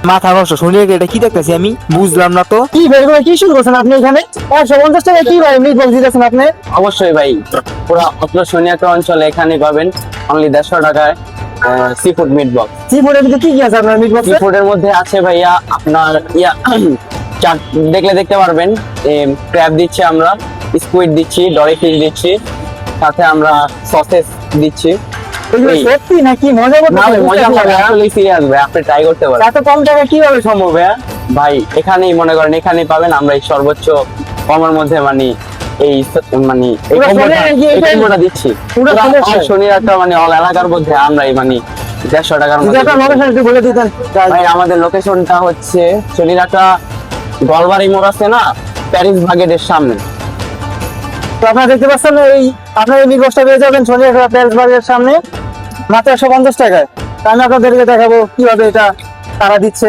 মাথা নষ্ট শুনে এটা কি দেখতেছি আমি বুঝলাম না তো। কি ভাই এগুলো কি শুরু করছেন আপনি এখানে? 150 টাকা কি ভাই মিট বক্স দিতেছেন আপনি? অবশ্যই ভাই, পুরো অত্র শনিয়াকা অঞ্চলে এখানে পাবেন অনলি 150 টাকায় সি ফুড মিট বক্স। সি ফুডের ভিতরে কি কি আছে আপনার মিট সি বক্সে? ফুডের মধ্যে আছে ভাইয়া আপনার দেখলে দেখতে পারবেন ক্র্যাব দিচ্ছি আমরা, স্কুইড দিচ্ছি, ডরি ফিশ দিচ্ছি, সাথে আমরা সসেস দিচ্ছি। এগুলো এই। সত্যি নাকি মজা না ভাই, মজা করতে? হবে, আসলে সিরিয়াস ভাই, আপনি ট্রাই করতে পারেন। এত কম টাকা কিভাবে সম্ভব ভাইয়া? ভাই এখানেই মনে করেন এখানেই পাবেন আমরা এই সর্বোচ্চ কমের মধ্যে মানে এই মানে এই পুরো কম্বোটা শনির কি এটা- কম্বোটা দিচ্ছি পুরো শনির শনির একটা মানে অল এলাকার মধ্যে আমরা এই মানে 150 টাকার যদি মধ্যে একটা লোকেশন একটু বলে দিতেন। ভাই আমাদের লোকেশনটা হচ্ছে শনিরাটা গলবাড়ি মোড় আছে না, প্যারিস বাগেটের সামনে। তো আপনারা দেখতে পাচ্ছেন এই আপনার এই মিট বক্সটা পেয়ে যাবেন সোনিয়া প্যালেস বাজারের সামনে মাত্র 150 টাকায়। আমি আপনাদেরকে দেখাবো কিভাবে এটা তারা দিচ্ছে।